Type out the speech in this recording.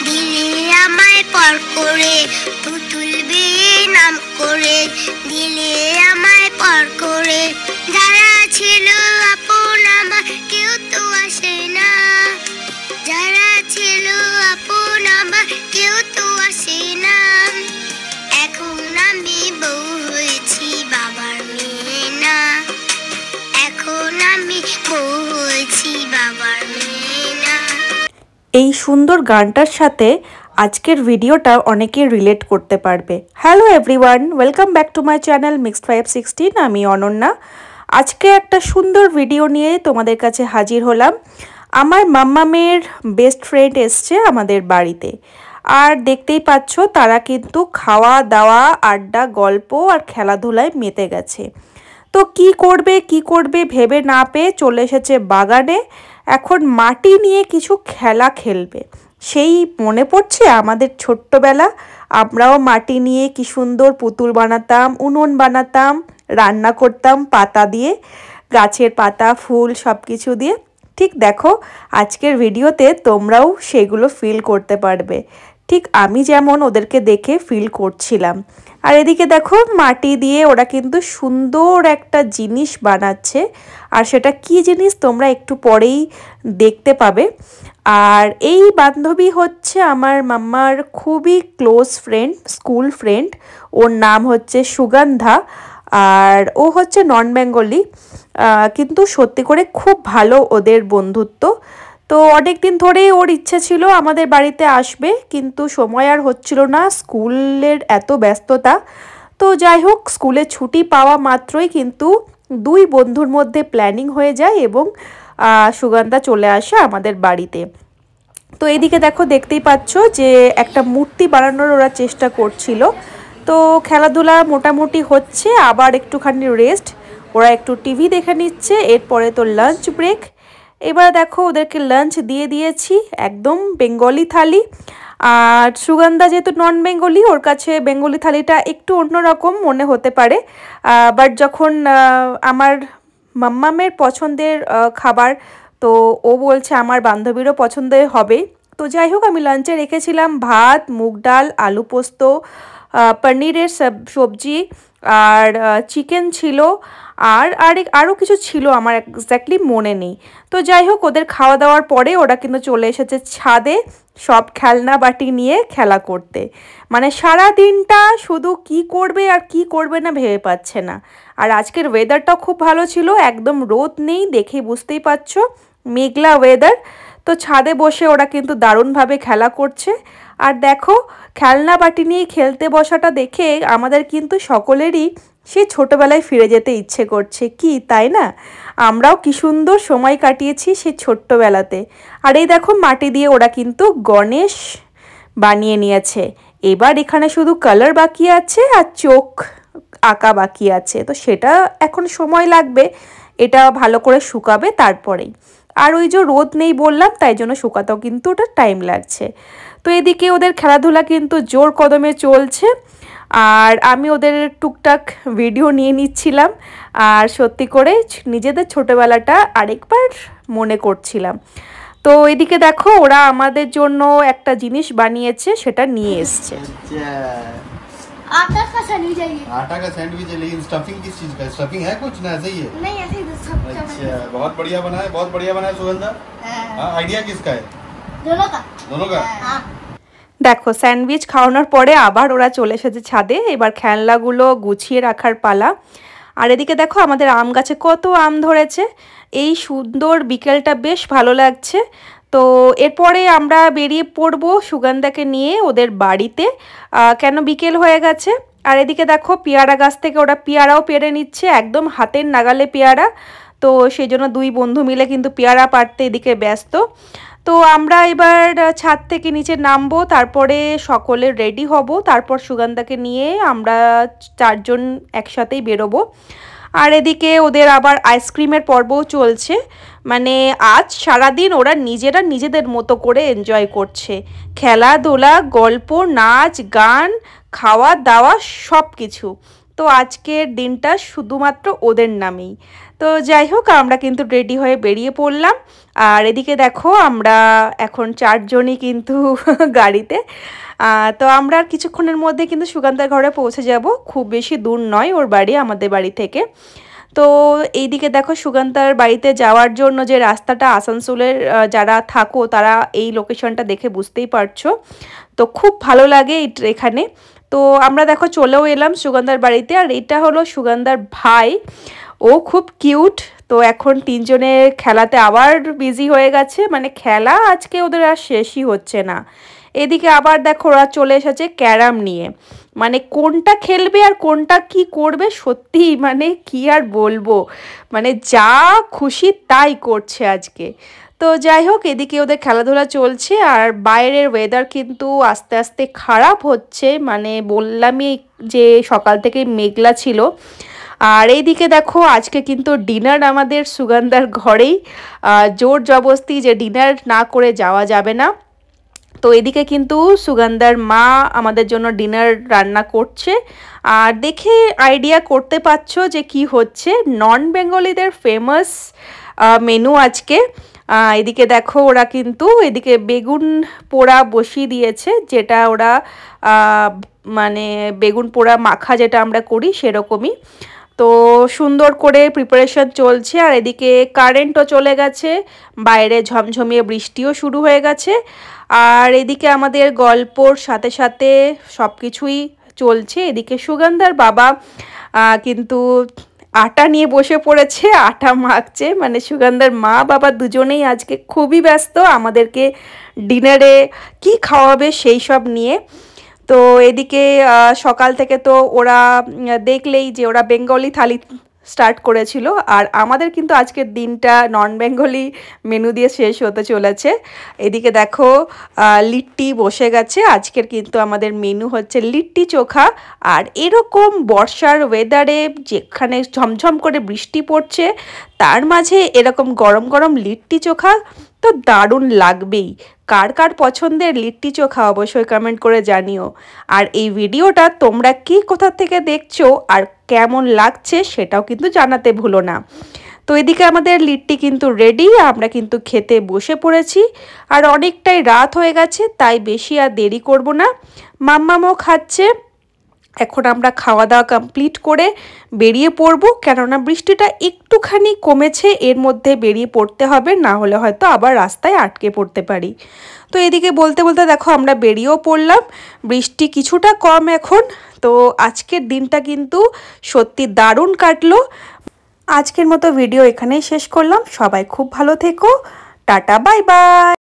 দিলে আমায় পর করে, পুতুল বিয়ে নাম করে দিলে আমায় পর করে। যারা ছিল আপন আমার কেউ তো আসে না, যারা ছিল আপন আমার কেউ তো আসে না। এখন আমি বউ হয়েছি বাবার মেয়ে না, এখন আমি বউ হয়েছি বাবার মেয়ে না। এই সুন্দর গানটার সাথে আজকের ভিডিওটা অনেকে রিলেট করতে পারবে। Hello everyone, welcome back to my channel mixed 516। আমি অনন্যা। আজকে একটা সুন্দর ভিডিও নিয়ে তোমাদের কাছে হাজির হলাম। আমার মাম্মামের বেস্ট ফ্রেন্ড এসছে আমাদের বাড়িতে, আর দেখতেই পাচ্ছ তারা কিন্তু খাওয়া দাওয়া, আড্ডা, গল্প আর খেলাধুলায় মেতে গেছে। তো কি করবে ভেবে না পেয়ে চলে এসেছে বাগানে। এখন মাটি নিয়ে কিছু খেলা খেলবে। সেই মনে পড়ছে আমাদের ছোট্টবেলা, আমরাও মাটি নিয়ে কি সুন্দর পুতুল বানাতাম, উনুন বানাতাম, রান্না করতাম পাতা দিয়ে, গাছের পাতা, ফুল সব কিছু দিয়ে। ঠিক দেখো আজকের ভিডিওতে তোমরাও সেগুলো ফিল করতে পারবে, ঠিক আমি যেমন ওদেরকে দেখে ফিল করছিলাম। আর এদিকে দেখো মাটি দিয়ে ওরা কিন্তু সুন্দর একটা জিনিস বানাচ্ছে, আর সেটা কি জিনিস তোমরা একটু পরেই দেখতে পাবে। আর এই বান্ধবী হচ্ছে আমার মাম্মার খুবই ক্লোজ ফ্রেন্ড, স্কুল ফ্রেন্ড। ওর নাম হচ্ছে সুগন্ধা, আর ও হচ্ছে নন বেঙ্গলি, কিন্তু সত্যি করে খুব ভালো ওদের বন্ধুত্ব। তো অনেক দিন ধরেই ওর ইচ্ছে ছিল আমাদের বাড়িতে আসবে, কিন্তু সময় আর হচ্ছিল না, স্কুলের এত ব্যস্ততা। তো যাই হোক, স্কুলে ছুটি পাওয়া মাত্রই কিন্তু দুই বন্ধুর মধ্যে প্ল্যানিং হয়ে যায় এবং সুগন্ধা চলে আসে আমাদের বাড়িতে। তো এদিকে দেখো দেখতেই পাচ্ছ যে একটা মূর্তি বানানোর ওরা চেষ্টা করছিল। তো খেলাধুলা মোটামুটি হচ্ছে, আবার একটুখানি রেস্ট, ওরা একটু টিভি দেখে নিচ্ছে, এরপরে তো লাঞ্চ ব্রেক। এবার দেখো ওদেরকে লাঞ্চ দিয়ে দিয়েছি, একদম বেঙ্গলি থালি। আর সুগন্ধা যেহেতু নন বেঙ্গলি, ওর কাছে বেঙ্গলি থালিটা একটু অন্যরকম মনে হতে পারে, বাট যখন আমার মাম্মামের পছন্দের খাবার, তো ও বলছে আমার বান্ধবীরও পছন্দের হবে। তো যাই হোক, আমি লাঞ্চে রেখেছিলাম ভাত, মুগ ডাল, আলু পোস্ত, পনিরের সবজি, আর চিকেন ছিল, আর আরও কিছু ছিল, আমার এক্স্যাক্টলি মনে নেই। তো যাই হোক, ওদের খাওয়া দাওয়ার পরে ওরা কিন্তু চলে এসেছে ছাদে সব খেলনা বাটি নিয়ে খেলা করতে। মানে সারা দিনটা শুধু কি করবে আর কি করবে না ভেবে পাচ্ছে না। আর আজকের ওয়েদারটাও খুব ভালো ছিল, একদম রোদ নেই, দেখে বুঝতেই পারছো মেঘলা ওয়েদার। তো ছাদে বসে ওরা কিন্তু দারুণভাবে খেলা করছে। আর দেখো খেলনা বাটি নিয়ে খেলতে বসাটা দেখে আমাদের কিন্তু সকলেরই সেই ছোটোবেলায় ফিরে যেতে ইচ্ছে করছে, কি তাই না? আমরাও কি সুন্দর সময় কাটিয়েছি সেই ছোট্টবেলাতে। আর এই দেখো মাটি দিয়ে ওরা কিন্তু গণেশ বানিয়ে নিয়েছে। এবার এখানে শুধু কালার বাকি আছে আর চোখ আঁকা বাকি আছে, তো সেটা এখন সময় লাগবে, এটা ভালো করে শুকাবে তারপরেই। আর ওই যে রোদ নেই বললাম, তাই জন্য শুকাতেও কিন্তু ওটা টাইম লাগছে। তো এদিকে ওদের খেলাধুলা কিন্তু জোর কদমে চলছে, আর আমি ওদের টুকটাক ভিডিও নিয়ে নিচ্ছিলাম, আর সত্যি করে নিজেদের ছোটোবেলাটা আরেকবার মনে করছিলাম। তো এদিকে দেখো ওরা আমাদের জন্য একটা জিনিস বানিয়েছে, সেটা নিয়ে এসছে। आटा का सैंडविच है ये। आटा का सैंडविच है, लेकिन स्टफिंग किस चीज का? स्टफिंग है कुछ ना, ऐसे ही है? नहीं ऐसे ही सब। अच्छा, बहुत बढ़िया बना है, बहुत बढ़िया बना है सुगंधा। हाँ, आइडिया किसका है? दोनों का। दोनों का। हाँ। দেখো স্যান্ডউইচ খাওয়ানোর পরে আবার ওরা চলে এসেছে ছাদে, এবার খেলনাগুলো গুছিয়ে রাখার পালা। আর এদিকে দেখো আমাদের আম গাছে কত আম ধরেছে, এই সুন্দর বিকেলটা বেশ ভালো লাগছে। তো এরপরে আমরা বেরিয়ে পড়বো সুগন্ধাকে নিয়ে ওদের বাড়িতে, কেন বিকেল হয়ে গেছে। আর এদিকে দেখো পেয়ারা গাছ থেকে ওরা পেয়ারাও পেড়ে নিচ্ছে, একদম হাতের নাগালে পেয়ারা। তো সেই জন্য দুই বন্ধু মিলে কিন্তু পেয়ারা পাড়তে এদিকে ব্যস্ত। তো আমরা এবার ছাদ থেকে নিচে নামবো, তারপরে সকলে রেডি হব, তারপর সুগন্ধাকে নিয়ে আমরা চারজন একসাথেই বেরোবো। আর এদিকে ওদের আবার আইসক্রিমের পর্বও চলছে, মানে আজ সারাদিন ওরা নিজেরা নিজেদের মতো করে এনজয় করছে, খেলাধুলা, গল্প, নাচ, গান, খাওয়া দাওয়া সব কিছু। তো আজকের দিনটা শুধুমাত্র ওদের নামেই। তো যাই হোক, আমরা কিন্তু রেডি হয়ে বেরিয়ে পড়লাম। আর এদিকে দেখো আমরা এখন 4 জনই কিন্তু গাড়িতে। তো আমরা কিছুক্ষণের মধ্যে কিন্তু সুকান্তার ঘরে পৌঁছে যাব। খুব বেশি দূর নয় ওর বাড়ি আমাদের বাড়ি থেকে। তো এইদিকে দেখো সুকান্তার বাড়িতে যাওয়ার জন্য যে রাস্তাটা, আসানসোলের যারা থাকো তারা এই লোকেশনটা দেখে বুঝতেই পারছো। তো খুব ভালো লাগে এখানে। তো আমরা দেখো চলেও এলাম সুগন্ধার বাড়িতে। আর এটা হলো সুগন্ধার ভাই, ও খুব কিউট। তো এখন 3 জনের খেলাতে আবার বিজি হয়ে গেছে, মানে খেলা আজকে ওদের আর শেষই হচ্ছে না। এদিকে আবার দেখো ওরা চলে এসেছে ক্যারাম নিয়ে, মানে কোনটা খেলবে আর কোনটা কি করবে সত্যি মানে কি আর বলবো, মানে যা খুশি তাই করছে আজকে। তো যাই হোক, এদিকে ওদের খেলাধুলা চলছে। আর বাইরের ওয়েদার কিন্তু আস্তে আস্তে খারাপ হচ্ছে, মানে বললামই যে সকাল থেকে মেঘলা ছিল। আর এইদিকে দেখো আজকে কিন্তু ডিনার আমাদের সুগন্ধার ঘরেই, জোর জবরদস্তি যে ডিনার না করে যাওয়া যাবে না। তো এদিকে কিন্তু সুগন্ধার মা আমাদের জন্য ডিনার রান্না করছে। আর দেখে আইডিয়া করতে পারছো যে কি হচ্ছে, নন বেঙ্গলিদের ফেমাস মেনু আজকে। এদিকে দেখো ওরা কিন্তু এদিকে বেগুন পোড়া বসিয়ে দিয়েছে, যেটা ওরা মানে বেগুন পোড়া মাখা যেটা আমরা করি সেরকমই। তো সুন্দর করে প্রিপারেশন চলছে। আর এদিকে কারেন্টও চলে গেছে, বাইরে ঝমঝমিয়ে বৃষ্টিও শুরু হয়ে গেছে। আর এদিকে আমাদের গল্পর সাথে সাথে সব কিছুই চলছে। এদিকে সুগন্ধার বাবা কিন্তু আটা নিয়ে বসে পড়েছে, আটা মাখছে। মানে সুগন্ধার মা বাবা দুজনেই আজকে খুবই ব্যস্ত আমাদেরকে ডিনারে কি খাওয়াবে সেই সব নিয়ে। তো এদিকে সকাল থেকে তো ওরা দেখলেই যে ওরা বেঙ্গলি থালি স্টার্ট করেছিল। আর আমাদের কিন্তু আজকের দিনটা নন বেঙ্গলি মেনু দিয়ে শেষ হতে চলেছে। এদিকে দেখো লিট্টি বসে গেছে। আজকের কিন্তু আমাদের মেনু হচ্ছে লিট্টি চোখা। আর এরকম বর্ষার ওয়েদারে যেখানে ঝমঝম করে বৃষ্টি পড়ছে, তার মাঝে এরকম গরম গরম লিট্টি চোখা তো দারুণ লাগবেই। কার কার পছন্দের লিট্টি চোখা অবশ্যই কমেন্ট করে জানিও। আর এই ভিডিওটা তোমরা কি কোথা থেকে দেখছো আর কেমন লাগছে সেটাও কিন্তু জানাতে ভুলো না। তো এদিকে আমাদের লিট্টি কিন্তু রেডি, আমরা কিন্তু খেতে বসে পড়েছি। আর অনেকটাই রাত হয়ে গেছে, তাই বেশি আর দেরি করব না। মাম্মামও খাচ্ছে। এখন আমরা খাওয়া দাওয়া কমপ্লিট করে বেরিয়ে পড়ব, কেননা বৃষ্টিটা একটুখানি কমেছে, এর মধ্যে বেরিয়ে পড়তে হবে, না হলে হয়তো আবার রাস্তায় আটকে পড়তে পারি। তো এদিকে বলতে বলতে দেখো আমরা বেরিয়েও পড়লাম, বৃষ্টি কিছুটা কম এখন। তো আজকের দিনটা কিন্তু সত্যি দারুণ কাটলো। আজকের মতো ভিডিও এখানেই শেষ করলাম। সবাই খুব ভালো থেকো, টাটা বাই বাই।